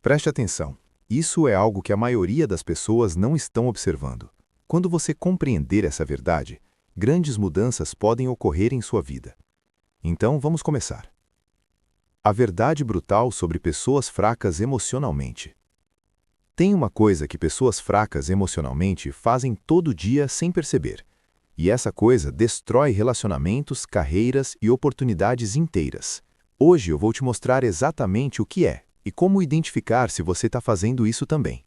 Preste atenção. Isso é algo que a maioria das pessoas não estão observando. Quando você compreender essa verdade, grandes mudanças podem ocorrer em sua vida. Então, vamos começar. A verdade brutal sobre pessoas fracas emocionalmente. Tem uma coisa que pessoas fracas emocionalmente fazem todo dia sem perceber. E essa coisa destrói relacionamentos, carreiras e oportunidades inteiras. Hoje eu vou te mostrar exatamente o que é e como identificar se você está fazendo isso também.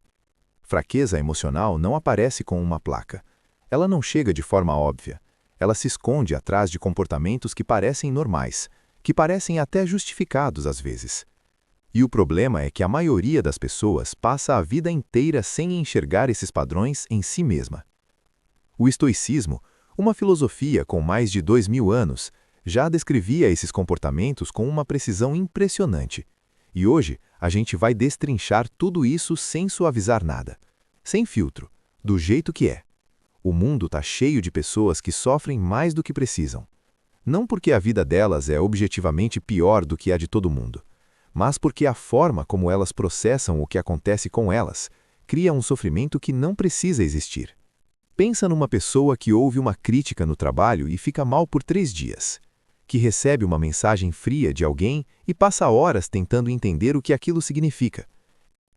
Fraqueza emocional não aparece com uma placa. Ela não chega de forma óbvia. Ela se esconde atrás de comportamentos que parecem normais, que parecem até justificados às vezes. E o problema é que a maioria das pessoas passa a vida inteira sem enxergar esses padrões em si mesma. O estoicismo, uma filosofia com mais de 2000 anos, já descrevia esses comportamentos com uma precisão impressionante. E hoje, a gente vai destrinchar tudo isso sem suavizar nada. Sem filtro, do jeito que é. O mundo está cheio de pessoas que sofrem mais do que precisam. Não porque a vida delas é objetivamente pior do que a de todo mundo, mas porque a forma como elas processam o que acontece com elas cria um sofrimento que não precisa existir. Pensa numa pessoa que ouve uma crítica no trabalho e fica mal por 3 dias. Que recebe uma mensagem fria de alguém e passa horas tentando entender o que aquilo significa.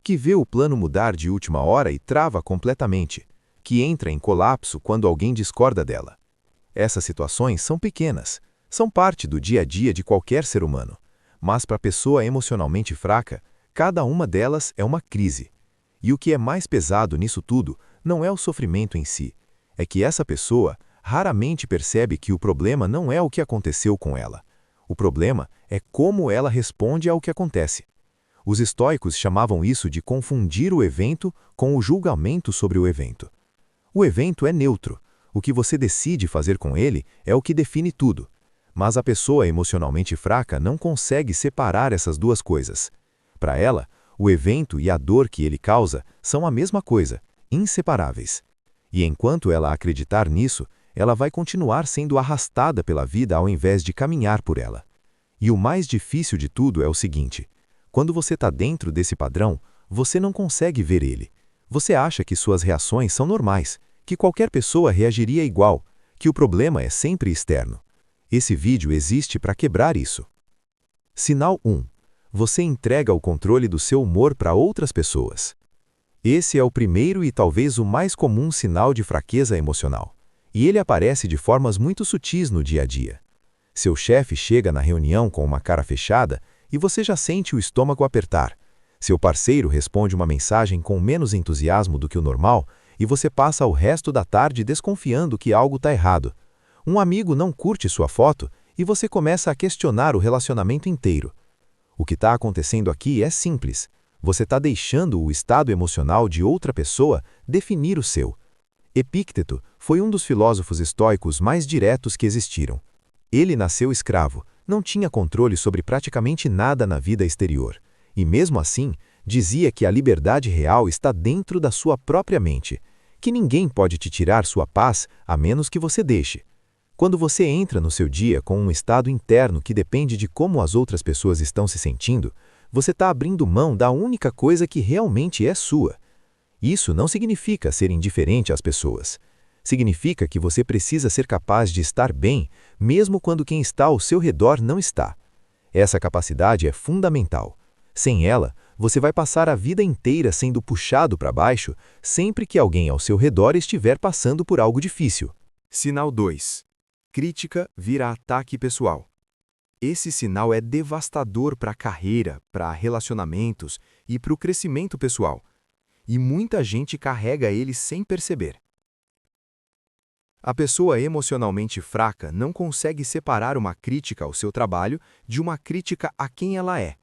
Que vê o plano mudar de última hora e trava completamente. Que entra em colapso quando alguém discorda dela. Essas situações são pequenas, são parte do dia a dia de qualquer ser humano. Mas para a pessoa emocionalmente fraca, cada uma delas é uma crise. E o que é mais pesado nisso tudo não é o sofrimento em si, é que essa pessoa raramente percebe que o problema não é o que aconteceu com ela. O problema é como ela responde ao que acontece. Os estoicos chamavam isso de confundir o evento com o julgamento sobre o evento. O evento é neutro. O que você decide fazer com ele é o que define tudo. Mas a pessoa emocionalmente fraca não consegue separar essas duas coisas. Para ela, o evento e a dor que ele causa são a mesma coisa, inseparáveis. E enquanto ela acreditar nisso, ela vai continuar sendo arrastada pela vida ao invés de caminhar por ela. E o mais difícil de tudo é o seguinte: quando você está dentro desse padrão, você não consegue ver ele. Você acha que suas reações são normais, que qualquer pessoa reagiria igual, que o problema é sempre externo. Esse vídeo existe para quebrar isso. Sinal 1. Você entrega o controle do seu humor para outras pessoas. Esse é o primeiro e talvez o mais comum sinal de fraqueza emocional. E ele aparece de formas muito sutis no dia a dia. Seu chefe chega na reunião com uma cara fechada e você já sente o estômago apertar. Seu parceiro responde uma mensagem com menos entusiasmo do que o normal e você passa o resto da tarde desconfiando que algo está errado. Um amigo não curte sua foto e você começa a questionar o relacionamento inteiro. O que está acontecendo aqui é simples. Você está deixando o estado emocional de outra pessoa definir o seu. Epícteto foi um dos filósofos estoicos mais diretos que existiram. Ele nasceu escravo, não tinha controle sobre praticamente nada na vida exterior. E mesmo assim, dizia que a liberdade real está dentro da sua própria mente, que ninguém pode te tirar sua paz a menos que você deixe. Quando você entra no seu dia com um estado interno que depende de como as outras pessoas estão se sentindo, você está abrindo mão da única coisa que realmente é sua. Isso não significa ser indiferente às pessoas. Significa que você precisa ser capaz de estar bem, mesmo quando quem está ao seu redor não está. Essa capacidade é fundamental. Sem ela, você vai passar a vida inteira sendo puxado para baixo sempre que alguém ao seu redor estiver passando por algo difícil. Sinal 2. Crítica vira ataque pessoal. Esse sinal é devastador para a carreira, para relacionamentos e para o crescimento pessoal. E muita gente carrega ele sem perceber. A pessoa emocionalmente fraca não consegue separar uma crítica ao seu trabalho de uma crítica a quem ela é.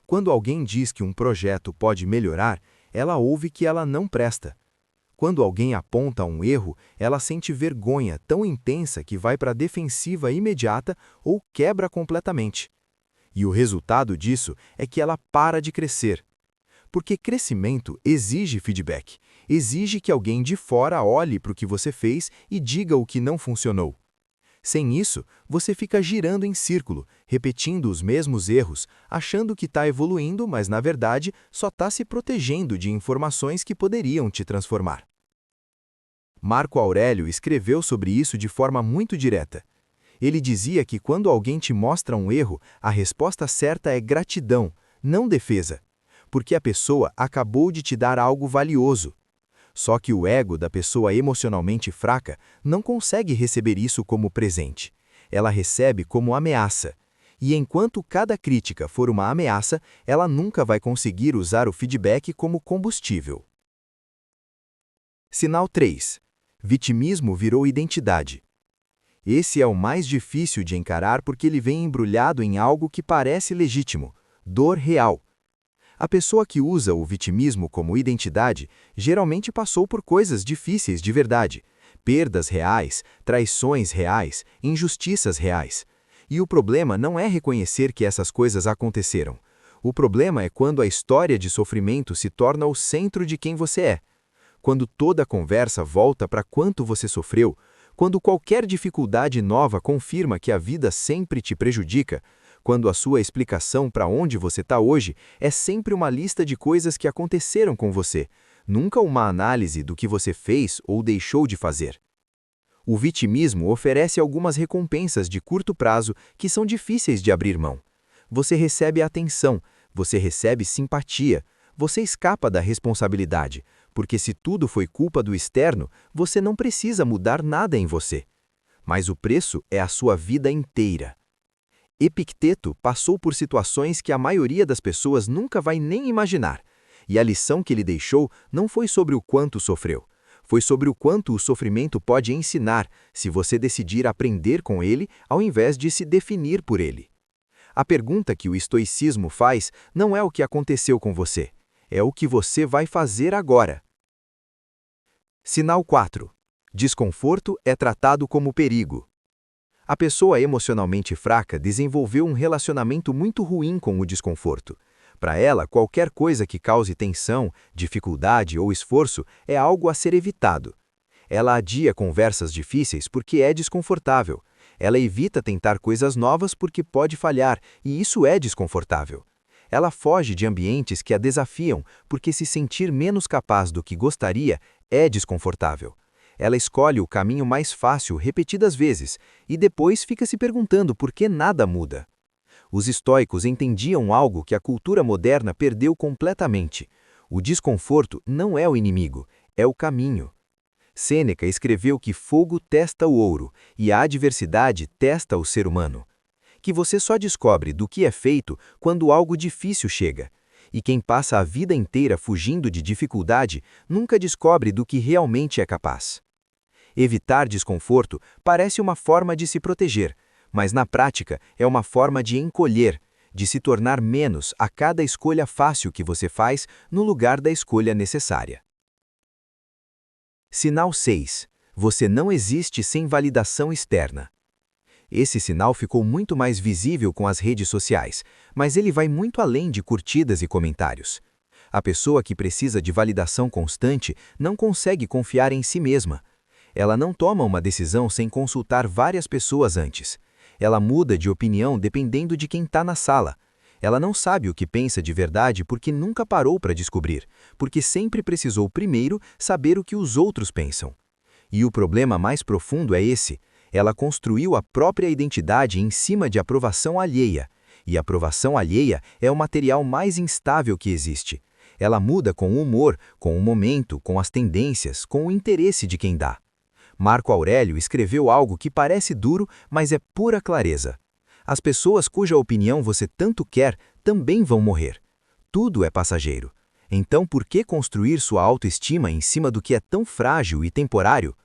Quando alguém diz que um projeto pode melhorar, ela ouve que ela não presta. Quando alguém aponta um erro, ela sente vergonha tão intensa que vai para a defensiva imediata ou quebra completamente. E o resultado disso é que ela para de crescer. Porque crescimento exige feedback, exige que alguém de fora olhe para o que você fez e diga o que não funcionou. Sem isso, você fica girando em círculo, repetindo os mesmos erros, achando que está evoluindo, mas na verdade só está se protegendo de informações que poderiam te transformar. Marco Aurélio escreveu sobre isso de forma muito direta. Ele dizia que quando alguém te mostra um erro, a resposta certa é gratidão, não defesa, porque a pessoa acabou de te dar algo valioso. Só que o ego da pessoa emocionalmente fraca não consegue receber isso como presente. Ela recebe como ameaça. E enquanto cada crítica for uma ameaça, ela nunca vai conseguir usar o feedback como combustível. Sinal 3. Vitimismo virou identidade. Esse é o mais difícil de encarar porque ele vem embrulhado em algo que parece legítimo, dor real. A pessoa que usa o vitimismo como identidade geralmente passou por coisas difíceis de verdade, perdas reais, traições reais, injustiças reais. E o problema não é reconhecer que essas coisas aconteceram. O problema é quando a história de sofrimento se torna o centro de quem você é. Quando toda a conversa volta para quanto você sofreu, quando qualquer dificuldade nova confirma que a vida sempre te prejudica, quando a sua explicação para onde você está hoje é sempre uma lista de coisas que aconteceram com você, nunca uma análise do que você fez ou deixou de fazer. O vitimismo oferece algumas recompensas de curto prazo que são difíceis de abrir mão. Você recebe atenção, você recebe simpatia, você escapa da responsabilidade, porque se tudo foi culpa do externo, você não precisa mudar nada em você. Mas o preço é a sua vida inteira. Epicteto passou por situações que a maioria das pessoas nunca vai nem imaginar, e a lição que ele deixou não foi sobre o quanto sofreu, foi sobre o quanto o sofrimento pode ensinar se você decidir aprender com ele ao invés de se definir por ele. A pergunta que o estoicismo faz não é o que aconteceu com você, é o que você vai fazer agora. Sinal 4. Desconforto é tratado como perigo. A pessoa emocionalmente fraca desenvolveu um relacionamento muito ruim com o desconforto. Para ela, qualquer coisa que cause tensão, dificuldade ou esforço é algo a ser evitado. Ela adia conversas difíceis porque é desconfortável. Ela evita tentar coisas novas porque pode falhar, e isso é desconfortável. Ela foge de ambientes que a desafiam porque se sentir menos capaz do que gostaria é desconfortável. Ela escolhe o caminho mais fácil repetidas vezes e depois fica se perguntando por que nada muda. Os estoicos entendiam algo que a cultura moderna perdeu completamente. O desconforto não é o inimigo, é o caminho. Sêneca escreveu que fogo testa o ouro e a adversidade testa o ser humano. Que você só descobre do que é feito quando algo difícil chega. E quem passa a vida inteira fugindo de dificuldade nunca descobre do que realmente é capaz. Evitar desconforto parece uma forma de se proteger, mas na prática é uma forma de encolher, de se tornar menos a cada escolha fácil que você faz no lugar da escolha necessária. Sinal 6. Você não existe sem validação externa. Esse sinal ficou muito mais visível com as redes sociais, mas ele vai muito além de curtidas e comentários. A pessoa que precisa de validação constante não consegue confiar em si mesma. Ela não toma uma decisão sem consultar várias pessoas antes. Ela muda de opinião dependendo de quem está na sala. Ela não sabe o que pensa de verdade porque nunca parou para descobrir, porque sempre precisou primeiro saber o que os outros pensam. E o problema mais profundo é esse: ela construiu a própria identidade em cima de aprovação alheia. E a aprovação alheia é o material mais instável que existe. Ela muda com o humor, com o momento, com as tendências, com o interesse de quem dá. Marco Aurélio escreveu algo que parece duro, mas é pura clareza. As pessoas cuja opinião você tanto quer também vão morrer. Tudo é passageiro. Então por que construir sua autoestima em cima do que é tão frágil e temporário?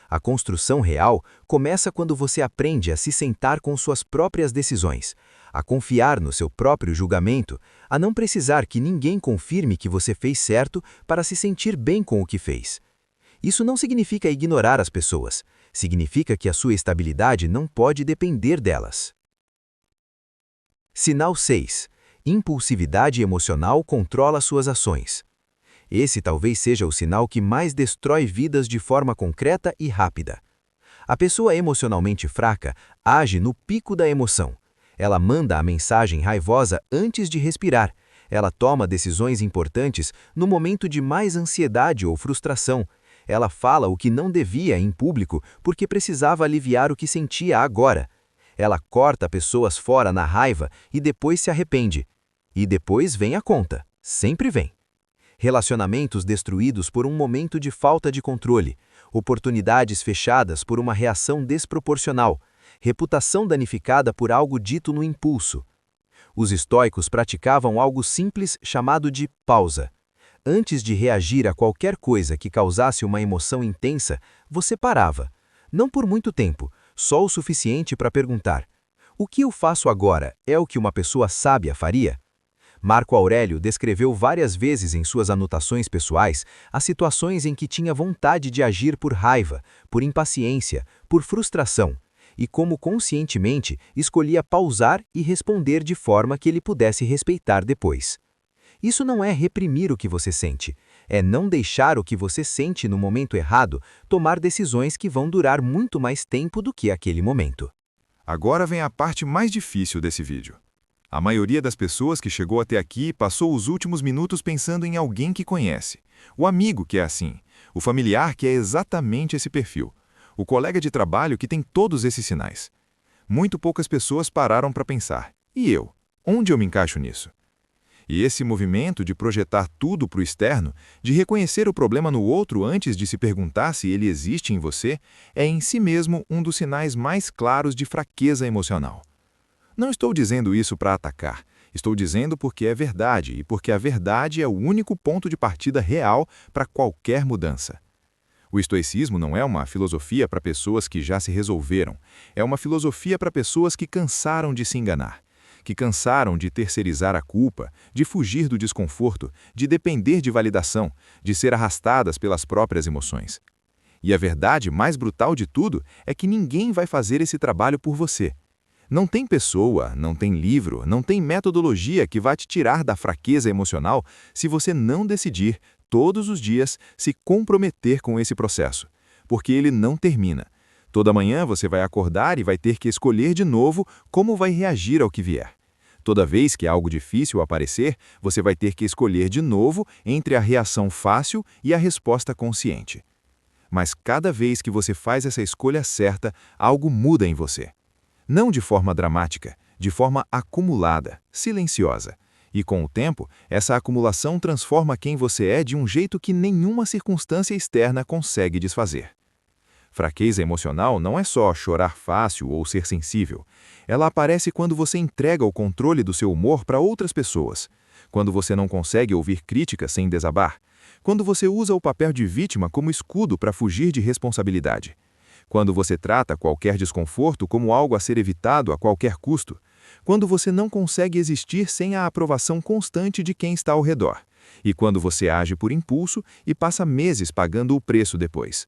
A construção real começa quando você aprende a se sentar com suas próprias decisões, a confiar no seu próprio julgamento, a não precisar que ninguém confirme que você fez certo para se sentir bem com o que fez. Isso não significa ignorar as pessoas, significa que a sua estabilidade não pode depender delas. Sinal 6. Impulsividade emocional controla suas ações. Esse talvez seja o sinal que mais destrói vidas de forma concreta e rápida. A pessoa emocionalmente fraca age no pico da emoção. Ela manda a mensagem raivosa antes de respirar. Ela toma decisões importantes no momento de mais ansiedade ou frustração. Ela fala o que não devia em público porque precisava aliviar o que sentia agora. Ela corta pessoas fora na raiva e depois se arrepende. E depois vem a conta. Sempre vem. Relacionamentos destruídos por um momento de falta de controle. Oportunidades fechadas por uma reação desproporcional. Reputação danificada por algo dito no impulso. Os estoicos praticavam algo simples chamado de pausa. Antes de reagir a qualquer coisa que causasse uma emoção intensa, você parava. Não por muito tempo, só o suficiente para perguntar: o que eu faço agora é o que uma pessoa sábia faria? Marco Aurélio descreveu várias vezes em suas anotações pessoais as situações em que tinha vontade de agir por raiva, por impaciência, por frustração, e como conscientemente escolhia pausar e responder de forma que ele pudesse respeitar depois. Isso não é reprimir o que você sente, é não deixar o que você sente no momento errado tomar decisões que vão durar muito mais tempo do que aquele momento. Agora vem a parte mais difícil desse vídeo. A maioria das pessoas que chegou até aqui passou os últimos minutos pensando em alguém que conhece. O amigo que é assim, o familiar que é exatamente esse perfil, o colega de trabalho que tem todos esses sinais. Muito poucas pessoas pararam para pensar: e eu? Onde eu me encaixo nisso? E esse movimento de projetar tudo para o externo, de reconhecer o problema no outro antes de se perguntar se ele existe em você, é em si mesmo um dos sinais mais claros de fraqueza emocional. Não estou dizendo isso para atacar, estou dizendo porque é verdade e porque a verdade é o único ponto de partida real para qualquer mudança. O estoicismo não é uma filosofia para pessoas que já se resolveram, é uma filosofia para pessoas que cansaram de se enganar, que cansaram de terceirizar a culpa, de fugir do desconforto, de depender de validação, de ser arrastadas pelas próprias emoções. E a verdade mais brutal de tudo é que ninguém vai fazer esse trabalho por você. Não tem pessoa, não tem livro, não tem metodologia que vá te tirar da fraqueza emocional se você não decidir, todos os dias, se comprometer com esse processo. Porque ele não termina. Toda manhã você vai acordar e vai ter que escolher de novo como vai reagir ao que vier. Toda vez que algo difícil aparecer, você vai ter que escolher de novo entre a reação fácil e a resposta consciente. Mas cada vez que você faz essa escolha certa, algo muda em você. Não de forma dramática, de forma acumulada, silenciosa. E com o tempo, essa acumulação transforma quem você é de um jeito que nenhuma circunstância externa consegue desfazer. Fraqueza emocional não é só chorar fácil ou ser sensível. Ela aparece quando você entrega o controle do seu humor para outras pessoas, quando você não consegue ouvir críticas sem desabar, quando você usa o papel de vítima como escudo para fugir de responsabilidade. Quando você trata qualquer desconforto como algo a ser evitado a qualquer custo. Quando você não consegue existir sem a aprovação constante de quem está ao redor. E quando você age por impulso e passa meses pagando o preço depois.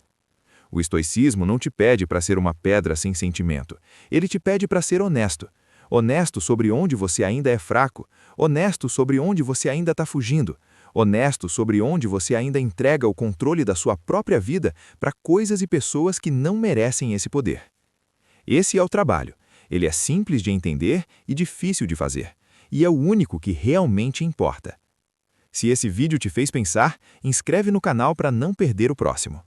O estoicismo não te pede para ser uma pedra sem sentimento. Ele te pede para ser honesto. Honesto sobre onde você ainda é fraco. Honesto sobre onde você ainda está fugindo. Honesto sobre onde você ainda entrega o controle da sua própria vida para coisas e pessoas que não merecem esse poder. Esse é o trabalho. Ele é simples de entender e difícil de fazer. E é o único que realmente importa. Se esse vídeo te fez pensar, inscreve no canal para não perder o próximo.